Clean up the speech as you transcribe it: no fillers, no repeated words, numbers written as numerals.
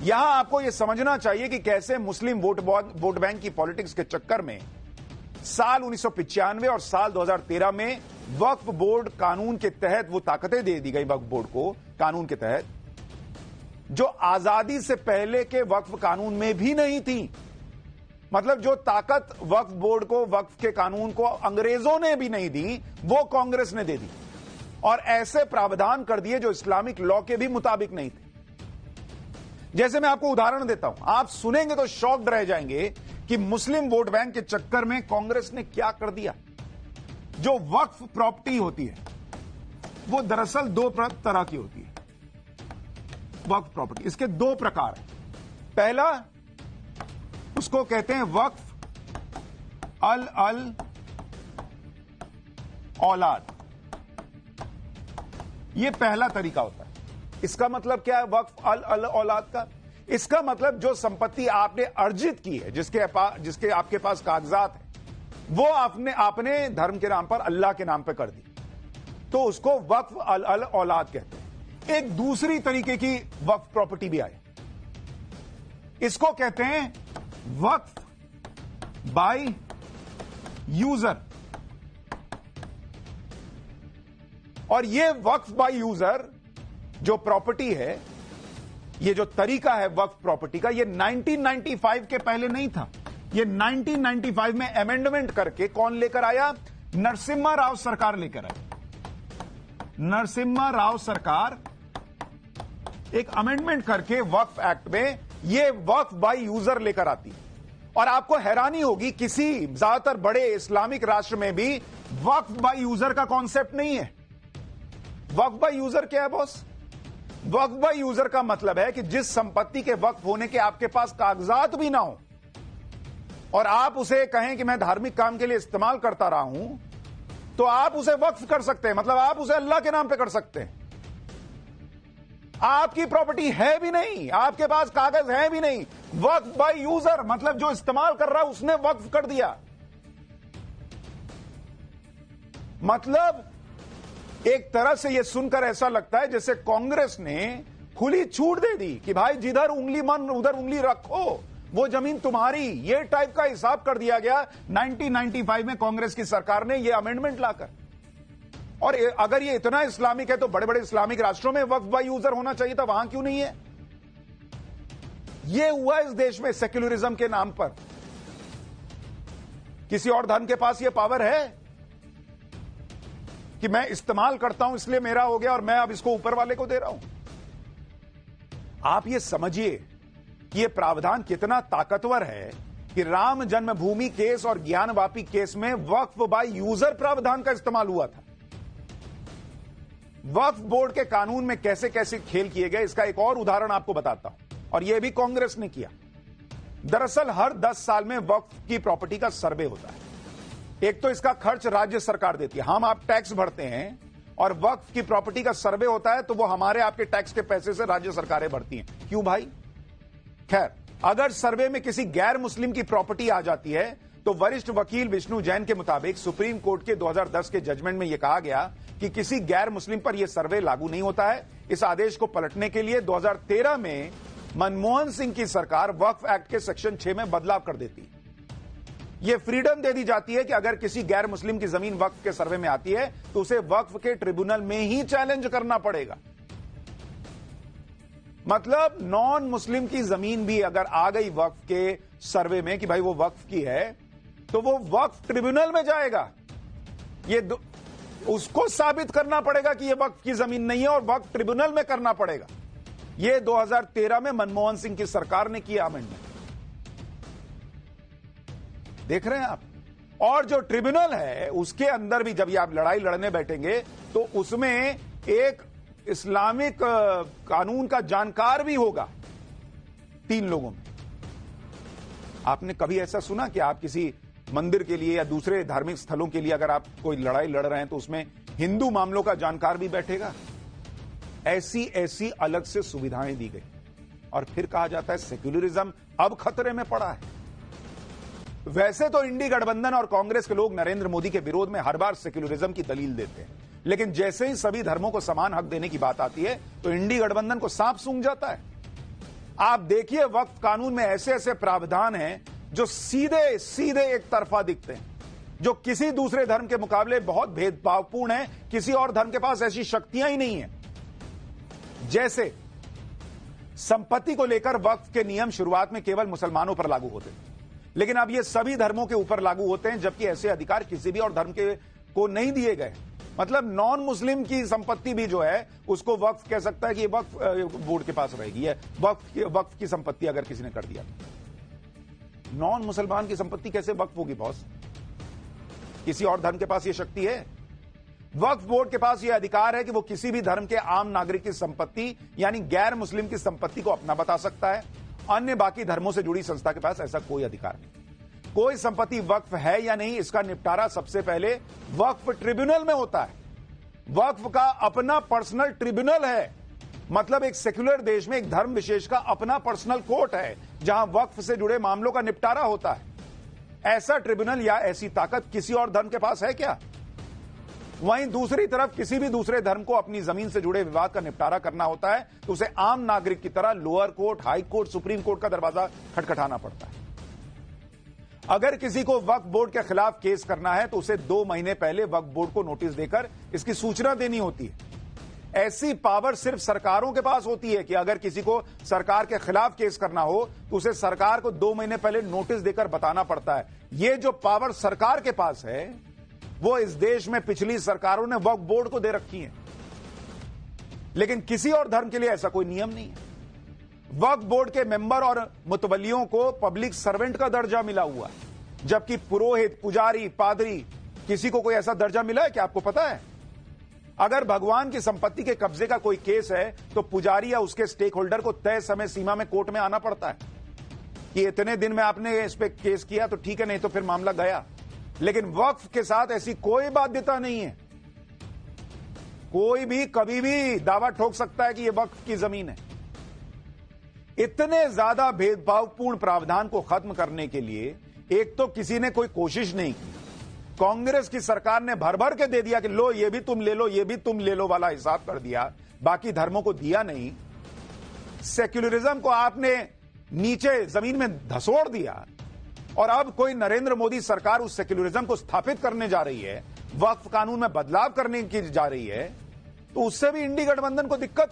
यहां आपको यह समझना चाहिए कि कैसे मुस्लिम वोट बैंक की पॉलिटिक्स के चक्कर में साल 1995 और साल 2013 में वक्फ बोर्ड कानून के तहत वो ताकतें दे दी गई वक्फ बोर्ड को कानून के तहत, जो आजादी से पहले के वक्फ कानून में भी नहीं थी। मतलब जो ताकत वक्फ बोर्ड को, वक्फ के कानून को अंग्रेजों ने भी नहीं दी, वो कांग्रेस ने दे दी और ऐसे प्रावधान कर दिए जो इस्लामिक लॉ के भी मुताबिक नहीं थे। जैसे मैं आपको उदाहरण देता हूं, आप सुनेंगे तो शॉक्ड रह जाएंगे कि मुस्लिम वोट बैंक के चक्कर में कांग्रेस ने क्या कर दिया। जो वक्फ प्रॉपर्टी होती है वो दरअसल दो तरह की होती है। वक्फ प्रॉपर्टी, इसके दो प्रकार हैं। पहला, उसको कहते हैं वक्फ अल औलाद। यह पहला तरीका होता है। इसका मतलब क्या है वक्फ अल औलाद का? इसका मतलब जो संपत्ति आपने अर्जित की है, जिसके आपके पास कागजात है, वो आपने धर्म के नाम पर, अल्लाह के नाम पर कर दी, तो उसको वक्फ अल औलाद कहते हैं। एक दूसरी तरीके की वक्फ प्रॉपर्टी भी आई, इसको कहते हैं वक्फ बाय यूजर। और ये वक्फ बाय यूजर जो प्रॉपर्टी है, ये जो तरीका है वक्फ प्रॉपर्टी का, ये 1995 के पहले नहीं था। ये 1995 में अमेंडमेंट करके कौन लेकर आया? नरसिम्हा राव सरकार लेकर आया। नरसिम्हा राव सरकार एक अमेंडमेंट करके वक्फ एक्ट में ये वक्फ बाय यूजर लेकर आती है। और आपको हैरानी होगी, किसी ज्यादातर बड़े इस्लामिक राष्ट्र में भी वक्फ बाय यूजर का कॉन्सेप्ट नहीं है। वक्फ बाय यूजर क्या है बॉस? वक्फ बाय यूजर का मतलब है कि जिस संपत्ति के वक्फ होने के आपके पास कागजात भी ना हो और आप उसे कहें कि मैं धार्मिक काम के लिए इस्तेमाल करता रहा हूं, तो आप उसे वक्फ कर सकते हैं। मतलब आप उसे अल्लाह के नाम पे कर सकते हैं। आपकी प्रॉपर्टी है भी नहीं, आपके पास कागज है भी नहीं। वक्फ बाय यूजर मतलब जो इस्तेमाल कर रहा है उसने वक्फ कर दिया। मतलब एक तरह से यह सुनकर ऐसा लगता है जैसे कांग्रेस ने खुली छूट दे दी कि भाई जिधर उंगली मन उधर उंगली रखो, वो जमीन तुम्हारी। ये टाइप का हिसाब कर दिया गया 1995 में कांग्रेस की सरकार ने यह अमेंडमेंट लाकर। और अगर ये इतना इस्लामिक है तो बड़े बड़े इस्लामिक राष्ट्रों में वक्फ बाय यूजर होना चाहिए था, वहां क्यों नहीं है? यह हुआ इस देश में सेक्युलरिज्म के नाम पर। किसी और धर्म के पास यह पावर है कि मैं इस्तेमाल करता हूं इसलिए मेरा हो गया और मैं अब इसको ऊपर वाले को दे रहा हूं। आप ये समझिए कि यह प्रावधान कितना ताकतवर है कि राम जन्मभूमि केस और ज्ञानवापी केस में वक्फ बाय यूजर प्रावधान का इस्तेमाल हुआ था। वक्फ बोर्ड के कानून में कैसे कैसे खेल किए गए, इसका एक और उदाहरण आपको बताता हूं, और यह भी कांग्रेस ने किया। दरअसल हर 10 साल में वक्फ की प्रॉपर्टी का सर्वे होता है। एक तो इसका खर्च राज्य सरकार देती है, हम आप टैक्स भरते हैं, और वक्फ की प्रॉपर्टी का सर्वे होता है तो वो हमारे आपके टैक्स के पैसे से राज्य सरकारें भरती हैं। क्यों भाई? खैर, अगर सर्वे में किसी गैर मुस्लिम की प्रॉपर्टी आ जाती है तो वरिष्ठ वकील विष्णु जैन के मुताबिक सुप्रीम कोर्ट के 2010 के जजमेंट में यह कहा गया कि किसी गैर मुस्लिम पर यह सर्वे लागू नहीं होता है। इस आदेश को पलटने के लिए 2013 में मनमोहन सिंह की सरकार वक्फ एक्ट के सेक्शन 6 में बदलाव कर देती है। यह फ्रीडम दे दी जाती है कि अगर किसी गैर मुस्लिम की जमीन वक्फ के सर्वे में आती है तो उसे वक्फ के ट्रिब्यूनल में ही चैलेंज करना पड़ेगा। मतलब नॉन मुस्लिम की जमीन भी अगर आ गई वक्फ के सर्वे में कि भाई वो वक्फ की है, तो वो वक्फ ट्रिब्यूनल में जाएगा। उसको साबित करना पड़ेगा कि ये वक्फ की जमीन नहीं है और वक्फ ट्रिब्यूनल में करना पड़ेगा। ये 2013 में मनमोहन सिंह की सरकार ने किया अमेंडमेंट। देख रहे हैं आप? और जो ट्रिब्यूनल है उसके अंदर भी जब ये आप लड़ाई लड़ने बैठेंगे तो उसमें एक इस्लामिक कानून का जानकार भी होगा 3 लोगों में। आपने कभी ऐसा सुना कि आप किसी मंदिर के लिए या दूसरे धार्मिक स्थलों के लिए अगर आप कोई लड़ाई लड़ रहे हैं तो उसमें हिंदू मामलों का जानकार भी बैठेगा? ऐसी ऐसी अलग से सुविधाएं दी गई और फिर कहा जाता है सेक्युलरिज्म अब खतरे में पड़ा है। वैसे तो इंडी गठबंधन और कांग्रेस के लोग नरेंद्र मोदी के विरोध में हर बार सेक्युलरिज्म की दलील देते हैं, लेकिन जैसे ही सभी धर्मों को समान हक देने की बात आती है तो इंडी गठबंधन को सांप सूंघ जाता है। आप देखिए वक्फ कानून में ऐसे ऐसे प्रावधान हैं जो सीधे सीधे एक तरफा दिखते हैं, जो किसी दूसरे धर्म के मुकाबले बहुत भेदभावपूर्ण है। किसी और धर्म के पास ऐसी शक्तियां ही नहीं है। जैसे संपत्ति को लेकर वक्फ के नियम शुरुआत में केवल मुसलमानों पर लागू होते थे, लेकिन अब ये सभी धर्मों के ऊपर लागू होते हैं, जबकि ऐसे अधिकार किसी भी और धर्म के को नहीं दिए गए। मतलब नॉन मुस्लिम की संपत्ति भी जो है उसको वक्फ कह सकता है कि ये वक्फ बोर्ड के पास रहेगी। है वक्फ की संपत्ति अगर किसी ने कर दिया, नॉन मुसलमान की संपत्ति कैसे वक्फ होगी बॉस? किसी और धर्म के पास ये शक्ति है? वक्फ बोर्ड के पास यह अधिकार है कि वो किसी भी धर्म के आम नागरिक की संपत्ति यानी गैर मुस्लिम की संपत्ति को अपना बता सकता है। अन्य बाकी धर्मों से जुड़ी संस्था के पास ऐसा कोई अधिकार नहीं। कोई संपत्ति वक्फ है या नहीं, इसका निपटारा सबसे पहले वक्फ ट्रिब्यूनल में होता है। वक्फ का अपना पर्सनल ट्रिब्यूनल है, मतलब एक सेक्युलर देश में एक धर्म विशेष का अपना पर्सनल कोर्ट है जहां वक्फ से जुड़े मामलों का निपटारा होता है। ऐसा ट्रिब्यूनल या ऐसी ताकत किसी और धर्म के पास है क्या? वहीं दूसरी तरफ किसी भी दूसरे धर्म को अपनी जमीन से जुड़े विवाद का निपटारा करना होता है तो उसे आम नागरिक की तरह lower court, high court, supreme court का दरवाजा खटखटाना पड़ता है। अगर किसी को वक्फ बोर्ड के खिलाफ केस करना है तो उसे 2 महीने पहले वक्फ बोर्ड को नोटिस देकर इसकी सूचना देनी होती है। ऐसी पावर सिर्फ सरकारों के पास होती है कि अगर किसी को सरकार के खिलाफ केस करना हो तो उसे सरकार को 2 महीने पहले नोटिस देकर बताना पड़ता है। यह जो पावर सरकार के पास है वो इस देश में पिछली सरकारों ने वक्फ बोर्ड को दे रखी है, लेकिन किसी और धर्म के लिए ऐसा कोई नियम नहीं है। वक्फ बोर्ड के मेंबर और मुतवल्लियों को पब्लिक सर्वेंट का दर्जा मिला हुआ है, जबकि पुरोहित, पुजारी, पादरी, किसी को कोई ऐसा दर्जा मिला है क्या? आपको पता है? अगर भगवान की संपत्ति के कब्जे का कोई केस है तो पुजारी या उसके स्टेक होल्डर को तय समय सीमा में कोर्ट में आना पड़ता है कि इतने दिन में आपने इस पे केस किया तो ठीक है, नहीं तो फिर मामला गया। लेकिन वक्फ के साथ ऐसी कोई बाध्यता नहीं है। कोई भी कभी भी दावा ठोक सकता है कि यह वक्फ की जमीन है। इतने ज्यादा भेदभावपूर्ण प्रावधान को खत्म करने के लिए एक तो किसी ने कोई कोशिश नहीं की। कांग्रेस की सरकार ने भर भर के दे दिया कि लो ये भी तुम ले लो, ये भी तुम ले लो वाला हिसाब कर दिया, बाकी धर्मों को दिया नहीं। सेक्युलरिज्म को आपने नीचे जमीन में धसोड़ दिया और अब कोई नरेंद्र मोदी सरकार उस सेक्युलरिज्म को स्थापित करने जा रही है, वक्फ कानून में बदलाव करने की जा रही है, तो उससे भी इंडी गठबंधन को दिक्कत है।